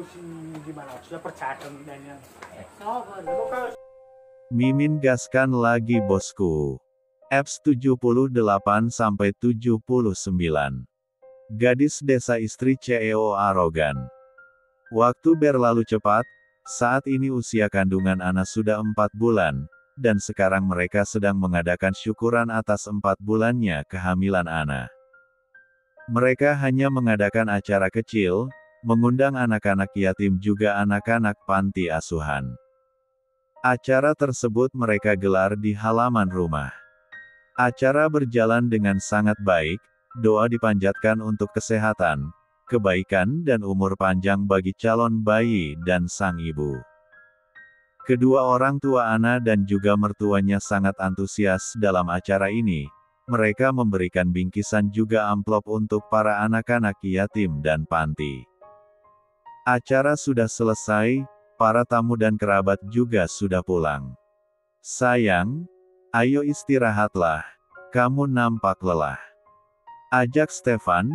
si gimana? Sudah percaya dan yang Mimin gaskan lagi bosku. Apps 78-79. Gadis desa istri CEO arogan. Waktu berlalu cepat, saat ini usia kandungan Ana sudah 4 bulan, dan sekarang mereka sedang mengadakan syukuran atas 4 bulannya kehamilan Ana. Mereka hanya mengadakan acara kecil, mengundang anak-anak yatim juga anak-anak panti asuhan. Acara tersebut mereka gelar di halaman rumah. Acara berjalan dengan sangat baik, doa dipanjatkan untuk kesehatan, kebaikan dan umur panjang bagi calon bayi dan sang ibu. Kedua orang tua Ana dan juga mertuanya sangat antusias dalam acara ini. Mereka memberikan bingkisan juga amplop untuk para anak-anak yatim dan panti. Acara sudah selesai, para tamu dan kerabat juga sudah pulang. Sayang, ayo istirahatlah, kamu nampak lelah. Ajak Stefan,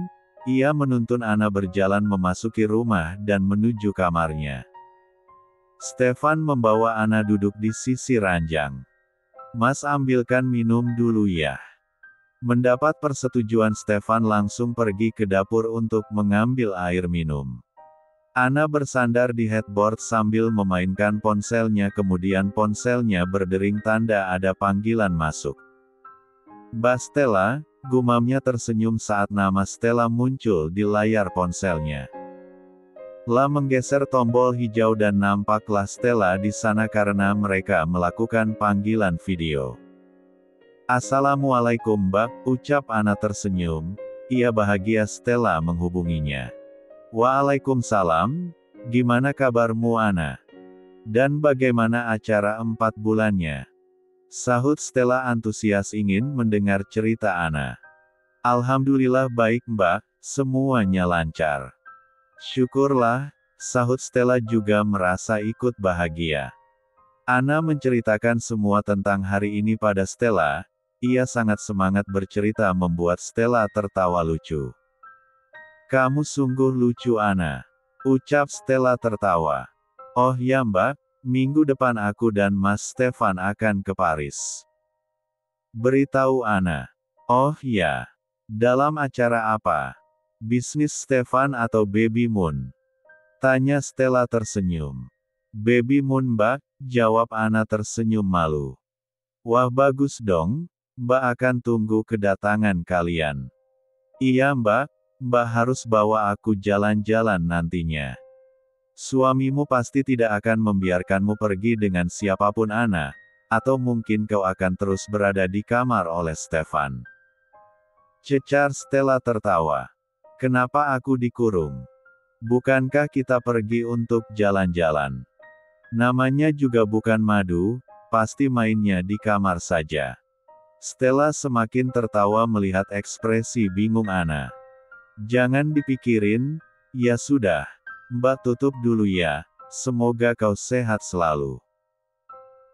ia menuntun Ana berjalan memasuki rumah dan menuju kamarnya. Stefan membawa Ana duduk di sisi ranjang. Mas ambilkan minum dulu ya. Mendapat persetujuan Stefan langsung pergi ke dapur untuk mengambil air minum. Ana bersandar di headboard sambil memainkan ponselnya kemudian ponselnya berdering tanda ada panggilan masuk. Mbak Stella, gumamnya tersenyum saat nama Stella muncul di layar ponselnya. La menggeser tombol hijau dan nampaklah Stella di sana karena mereka melakukan panggilan video. Assalamualaikum Mbak, ucap Ana tersenyum, ia bahagia Stella menghubunginya. Waalaikumsalam, gimana kabarmu Ana? Dan bagaimana acara 4 bulannya? Sahut Stella antusias ingin mendengar cerita Ana. Alhamdulillah baik Mbak, semuanya lancar. Syukurlah, sahut Stella juga merasa ikut bahagia. Ana menceritakan semua tentang hari ini pada Stella. Ia sangat semangat bercerita membuat Stella tertawa lucu. Kamu sungguh lucu Ana, ucap Stella tertawa. Oh ya Mbak, minggu depan aku dan Mas Stefan akan ke Paris. Beritahu Ana. Oh ya, dalam acara apa? Bisnis Stefan atau Baby Moon? Tanya Stella tersenyum. Baby Moon Mbak, jawab Ana tersenyum malu. Wah bagus dong, Mbak akan tunggu kedatangan kalian. Iya Mbak, Mbak harus bawa aku jalan-jalan nantinya. Suamimu pasti tidak akan membiarkanmu pergi dengan siapapun Ana, atau mungkin kau akan terus berada di kamar oleh Stefan. Cecar Stella tertawa. Kenapa aku dikurung? Bukankah kita pergi untuk jalan-jalan? Namanya juga bukan madu, pasti mainnya di kamar saja. Stella semakin tertawa melihat ekspresi bingung Ana. Jangan dipikirin, ya sudah. Mbak tutup dulu ya, semoga kau sehat selalu.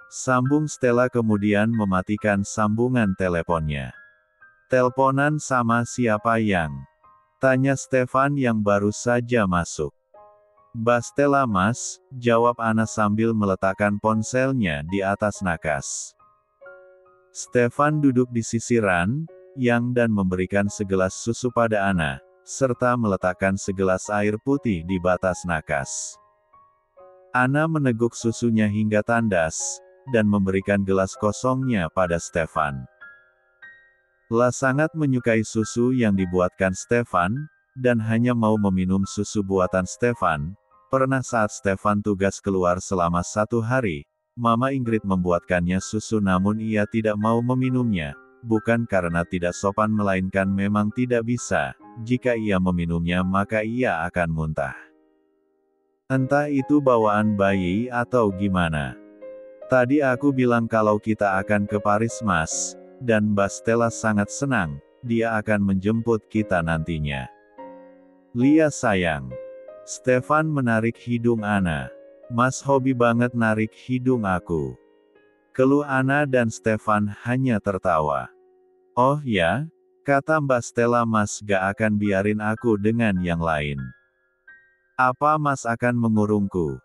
Sambung Stella kemudian mematikan sambungan teleponnya. Teleponan sama siapa yang? Tanya Stefan yang baru saja masuk. Mbak Stella Mas, jawab Ana sambil meletakkan ponselnya di atas nakas. Stefan duduk di sisiran, yang dan memberikan segelas susu pada Ana, serta meletakkan segelas air putih di batas nakas. Ana meneguk susunya hingga tandas, dan memberikan gelas kosongnya pada Stefan. La sangat menyukai susu yang dibuatkan Stefan, dan hanya mau meminum susu buatan Stefan. Pernah saat Stefan tugas keluar selama 1 hari, Mama Ingrid membuatkannya susu namun ia tidak mau meminumnya, bukan karena tidak sopan melainkan memang tidak bisa, jika ia meminumnya maka ia akan muntah. Entah itu bawaan bayi atau gimana. Tadi aku bilang kalau kita akan ke Paris Mas, dan Mbak Stella sangat senang, dia akan menjemput kita nantinya. Lia sayang. Stefan menarik hidung Ana. Mas hobi banget narik hidung aku. Keluh Ana dan Stefan hanya tertawa. Oh ya, kata Mbak Stella Mas gak akan biarin aku dengan yang lain. Apa Mas akan mengurungku?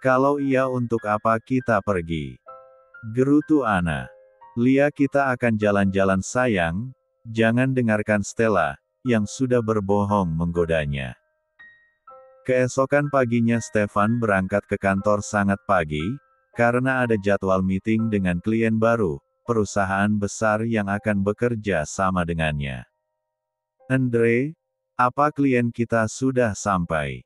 Kalau iya, untuk apa kita pergi? Gerutu Ana. Lia, kita akan jalan-jalan sayang, jangan dengarkan Stella, yang sudah berbohong menggodanya. Keesokan paginya Stefan berangkat ke kantor sangat pagi, karena ada jadwal meeting dengan klien baru, perusahaan besar yang akan bekerja sama dengannya. Andre, apa klien kita sudah sampai?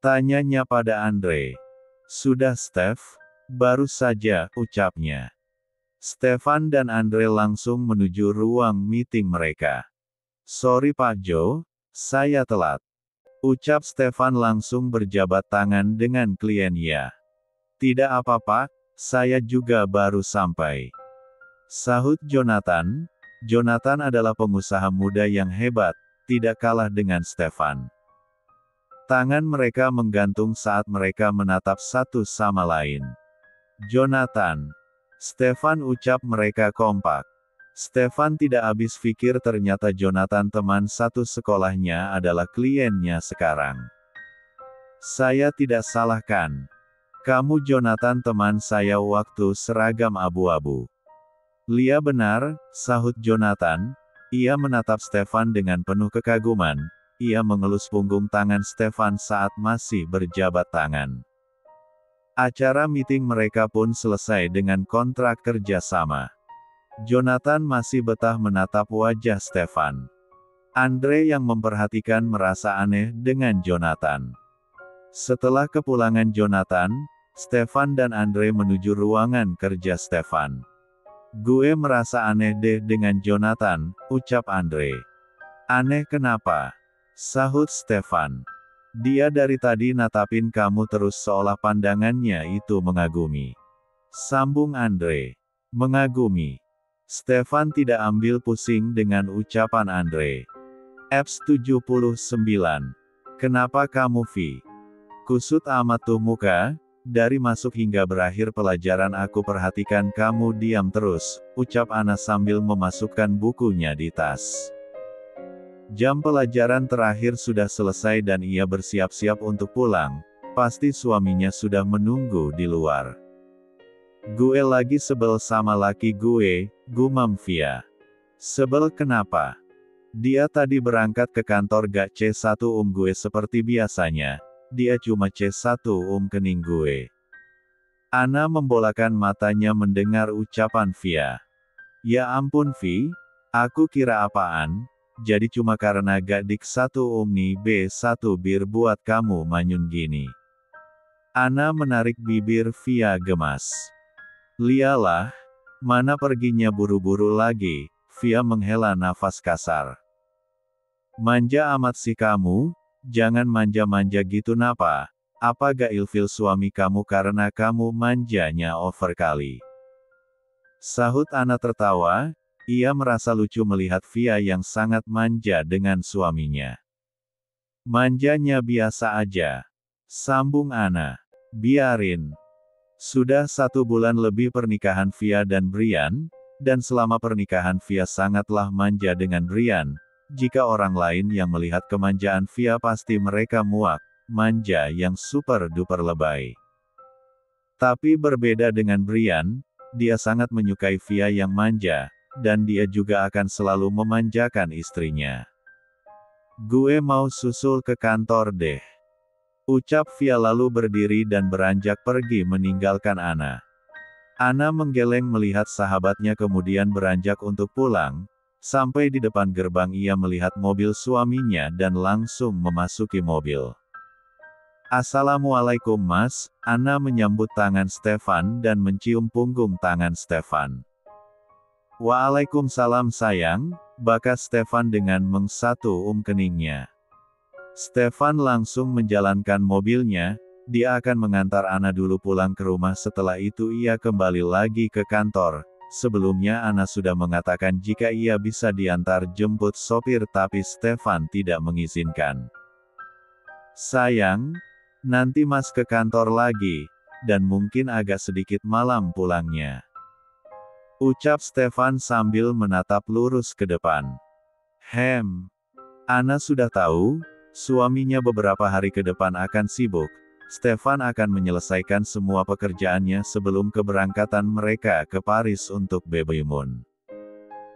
Tanyanya pada Andre. Sudah Steph, baru saja, ucapnya. Stefan dan Andre langsung menuju ruang meeting mereka. Sorry Pak Joe, saya telat. Ucap Stefan langsung berjabat tangan dengan kliennya. Tidak apa-apa, saya juga baru sampai. Sahut Jonathan. Jonathan adalah pengusaha muda yang hebat, tidak kalah dengan Stefan. Tangan mereka menggantung saat mereka menatap satu sama lain. Jonathan. Stefan, ucap mereka kompak. Stefan tidak habis pikir ternyata Jonathan, teman satu sekolahnya, adalah kliennya sekarang. Saya tidak salah kan? Kamu Jonathan, teman saya waktu seragam abu-abu. Lia, benar, sahut Jonathan. Ia menatap Stefan dengan penuh kekaguman. Ia mengelus punggung tangan Stefan saat masih berjabat tangan. Acara meeting mereka pun selesai dengan kontrak kerja sama. Jonathan masih betah menatap wajah Stefan. Andre yang memperhatikan merasa aneh dengan Jonathan. Setelah kepulangan Jonathan, Stefan dan Andre menuju ruangan kerja Stefan. Gue merasa aneh deh dengan Jonathan, ucap Andre. Aneh kenapa? Sahut Stefan. Dia dari tadi natapin kamu terus seolah pandangannya itu mengagumi. Sambung Andre. Mengagumi. Stefan tidak ambil pusing dengan ucapan Andre. Eps 79. Kenapa kamu Vi? Kusut amat tuh muka, dari masuk hingga berakhir pelajaran aku perhatikan kamu diam terus, ucap Ana sambil memasukkan bukunya di tas. Jam pelajaran terakhir sudah selesai dan ia bersiap-siap untuk pulang, pasti suaminya sudah menunggu di luar. Gue lagi sebel sama laki gue, gumam Via. Sebel kenapa? Dia tadi berangkat ke kantor gak C1 gue seperti biasanya, dia cuma C1 kening gue. Ana membolakan matanya mendengar ucapan Via. Ya ampun Vi, aku kira apaan, jadi cuma karena gak dik 1 nih B1 bir buat kamu manyun gini. Ana menarik bibir Via gemas. Lialah, mana perginya buru-buru lagi, Via menghela nafas kasar. Manja amat sih kamu, jangan manja-manja gitu napa, apa gak ilfil suami kamu karena kamu manjanya over kali. Sahut Ana tertawa, ia merasa lucu melihat Via yang sangat manja dengan suaminya. Manjanya biasa aja. Sambung Ana. Biarin. Sudah 1 bulan lebih pernikahan Via dan Brian, dan selama pernikahan Via sangatlah manja dengan Brian. Jika orang lain yang melihat kemanjaan Via pasti mereka muak, manja yang super duper lebay. Tapi berbeda dengan Brian, dia sangat menyukai Via yang manja, dan dia juga akan selalu memanjakan istrinya. Gue mau susul ke kantor deh. Ucap Via lalu berdiri dan beranjak pergi meninggalkan Ana. Ana menggeleng melihat sahabatnya kemudian beranjak untuk pulang. Sampai di depan gerbang ia melihat mobil suaminya dan langsung memasuki mobil. Assalamualaikum Mas, Ana menyambut tangan Stefan dan mencium punggung tangan Stefan. Waalaikumsalam sayang, bakas Stefan dengan mengsatu keningnya. Stefan langsung menjalankan mobilnya, dia akan mengantar Ana dulu pulang ke rumah setelah itu ia kembali lagi ke kantor. Sebelumnya Ana sudah mengatakan jika ia bisa diantar jemput sopir tapi Stefan tidak mengizinkan. Sayang, nanti Mas ke kantor lagi, dan mungkin agak sedikit malam pulangnya. Ucap Stefan sambil menatap lurus ke depan. Ana sudah tahu, Suaminya beberapa hari ke depan akan sibuk. Stefan akan menyelesaikan semua pekerjaannya sebelum keberangkatan mereka ke Paris untuk Baby Moon.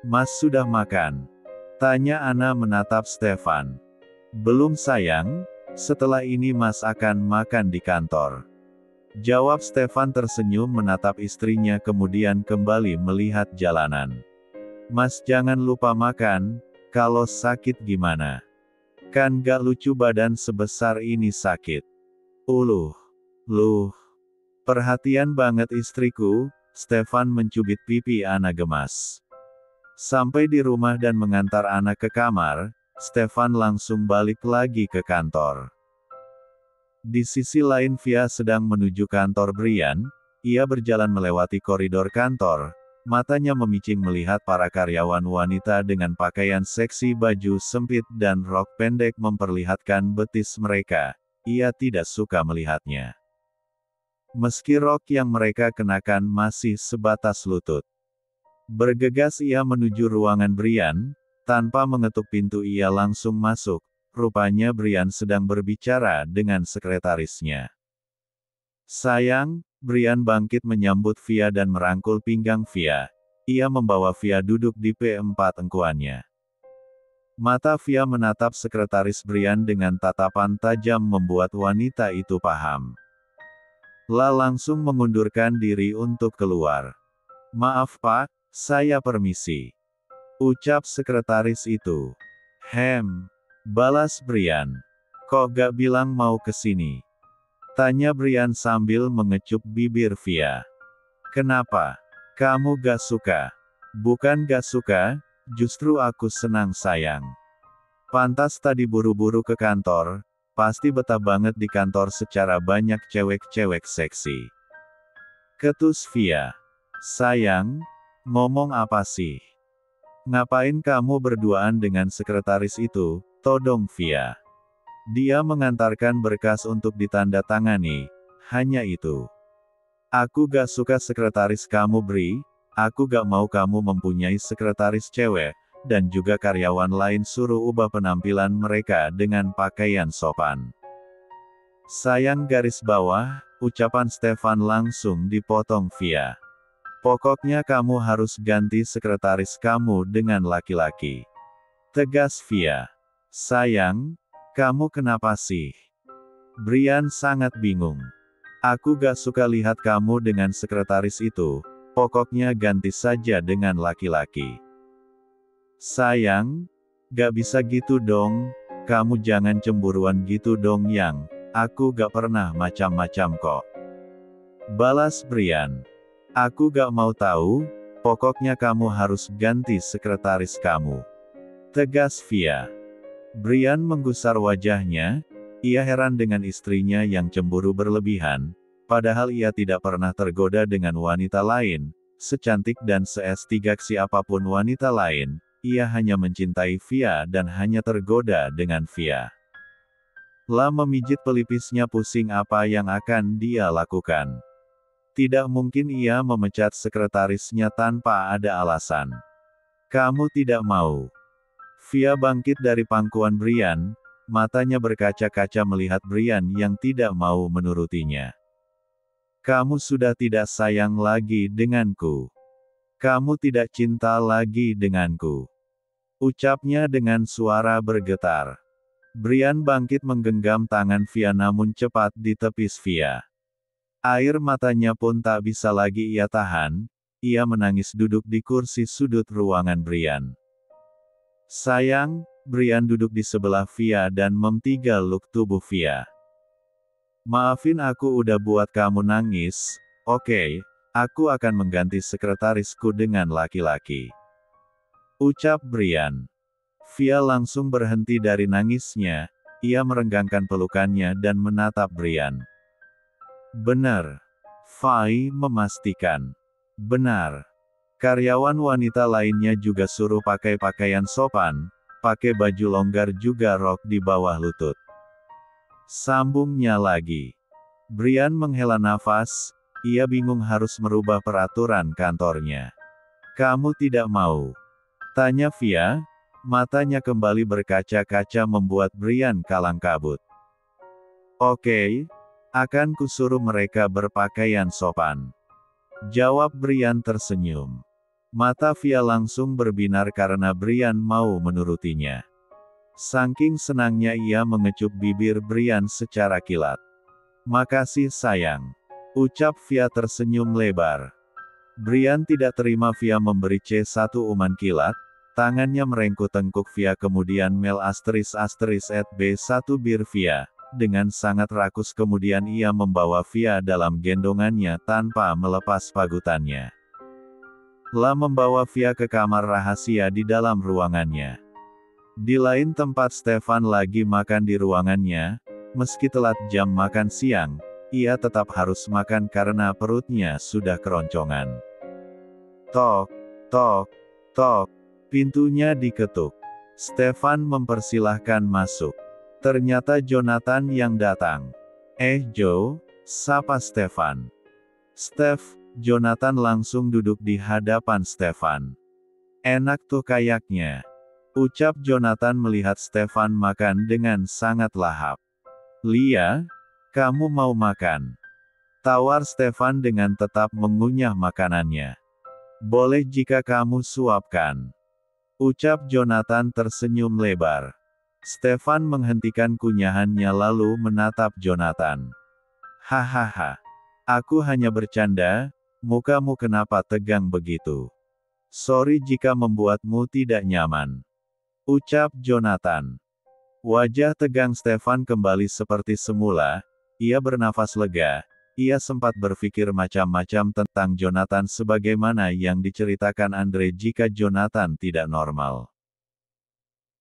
Mas sudah makan? Tanya Anna menatap Stefan. Belum sayang, setelah ini Mas akan makan di kantor. Jawab Stefan tersenyum menatap istrinya kemudian kembali melihat jalanan. Mas jangan lupa makan, kalau sakit gimana? Kan gak lucu badan sebesar ini sakit. Luh, perhatian banget istriku, Stefan mencubit pipi Anna gemas. Sampai di rumah dan mengantar Anna ke kamar, Stefan langsung balik lagi ke kantor. Di sisi lain Via sedang menuju kantor Brian, ia berjalan melewati koridor kantor, matanya memicing melihat para karyawan wanita dengan pakaian seksi baju sempit dan rok pendek memperlihatkan betis mereka, ia tidak suka melihatnya. Meski rok yang mereka kenakan masih sebatas lutut. Bergegas ia menuju ruangan Brian, tanpa mengetuk pintu ia langsung masuk, rupanya Brian sedang berbicara dengan sekretarisnya. Sayang, Brian bangkit menyambut Via dan merangkul pinggang Via. Ia membawa Via duduk di P4 engkuannya. Mata Via menatap sekretaris Brian dengan tatapan tajam membuat wanita itu paham. Langsung mengundurkan diri untuk keluar. Maaf Pak, saya permisi. Ucap sekretaris itu. Balas Brian. Kok gak bilang mau kesini? Tanya Brian sambil mengecup bibir Via. Kenapa? Kamu gak suka? Bukan gak suka, justru aku senang sayang. Pantas tadi buru-buru ke kantor, pasti betah banget di kantor secara banyak cewek-cewek seksi. Ketus Via. Sayang, ngomong apa sih? Ngapain kamu berduaan dengan sekretaris itu, todong Via. Dia mengantarkan berkas untuk ditandatangani, hanya itu. Aku gak suka sekretaris kamu Bri, aku gak mau kamu mempunyai sekretaris cewek, dan juga karyawan lain suruh ubah penampilan mereka dengan pakaian sopan. Sayang garis bawah, ucapan Stefan langsung dipotong Via. Pokoknya kamu harus ganti sekretaris kamu dengan laki-laki. Tegas Via. Sayang, kamu kenapa sih? Brian sangat bingung. Aku gak suka lihat kamu dengan sekretaris itu, pokoknya ganti saja dengan laki-laki. Sayang, gak bisa gitu dong, kamu jangan cemburuan gitu dong yang, aku gak pernah macam-macam kok. Balas Brian. Aku gak mau tahu, pokoknya kamu harus ganti sekretaris kamu. Tegas Via. Brian menggusar wajahnya, ia heran dengan istrinya yang cemburu berlebihan, padahal ia tidak pernah tergoda dengan wanita lain, secantik dan seestegaksi apapun wanita lain, ia hanya mencintai Via dan hanya tergoda dengan Via. Memijit pelipisnya pusing apa yang akan dia lakukan. Tidak mungkin ia memecat sekretarisnya tanpa ada alasan. Kamu tidak mau. Via bangkit dari pangkuan Brian, matanya berkaca-kaca melihat Brian yang tidak mau menurutinya. Kamu sudah tidak sayang lagi denganku. Kamu tidak cinta lagi denganku. Ucapnya dengan suara bergetar. Brian bangkit menggenggam tangan Via namun cepat ditepis Via. Air matanya pun tak bisa lagi ia tahan, ia menangis duduk di kursi sudut ruangan Brian. Sayang, Brian duduk di sebelah Via dan memtiga-luk tubuh Via. Maafin aku udah buat kamu nangis, oke, aku akan mengganti sekretarisku dengan laki-laki. Ucap Brian. Via langsung berhenti dari nangisnya, ia merenggangkan pelukannya dan menatap Brian. Benar. Fai memastikan. Benar. Karyawan wanita lainnya juga suruh pakai pakaian sopan, pakai baju longgar juga rok di bawah lutut. Sambungnya lagi. Brian menghela nafas, ia bingung harus merubah peraturan kantornya. Kamu tidak mau? Tanya Via, Matanya kembali berkaca-kaca membuat Brian kalang kabut. Oke, akan kusuruh mereka berpakaian sopan. Jawab Brian tersenyum. Mata Via langsung berbinar karena Brian mau menurutinya. Saking senangnya ia mengecup bibir Brian secara kilat. Makasih sayang. Ucap Via tersenyum lebar. Brian tidak terima Via memberi C1 uman kilat, tangannya merengkuh tengkuk Via kemudian Mel **at B1 bir Via. Dengan sangat rakus kemudian ia membawa Via dalam gendongannya tanpa melepas pagutannya. La membawa Via ke kamar rahasia di dalam ruangannya. Di lain tempat Stefan lagi makan di ruangannya, meski telat jam makan siang, ia tetap harus makan karena perutnya sudah keroncongan. Tok, tok, tok, pintunya diketuk. Stefan mempersilahkan masuk. Ternyata Jonathan yang datang. Joe, sapa Stefan. Steph, Jonathan langsung duduk di hadapan Stefan. Enak tuh kayaknya. Ucap Jonathan melihat Stefan makan dengan sangat lahap. Lia, kamu mau makan? Tawar Stefan dengan tetap mengunyah makanannya. Boleh jika kamu suapkan. Ucap Jonathan tersenyum lebar. Stefan menghentikan kunyahannya lalu menatap Jonathan. Hahaha. Aku hanya bercanda, mukamu kenapa tegang begitu? Sorry jika membuatmu tidak nyaman. Ucap Jonathan. Wajah tegang Stefan kembali seperti semula, ia bernafas lega, ia sempat berpikir macam-macam tentang Jonathan sebagaimana yang diceritakan Andre jika Jonathan tidak normal.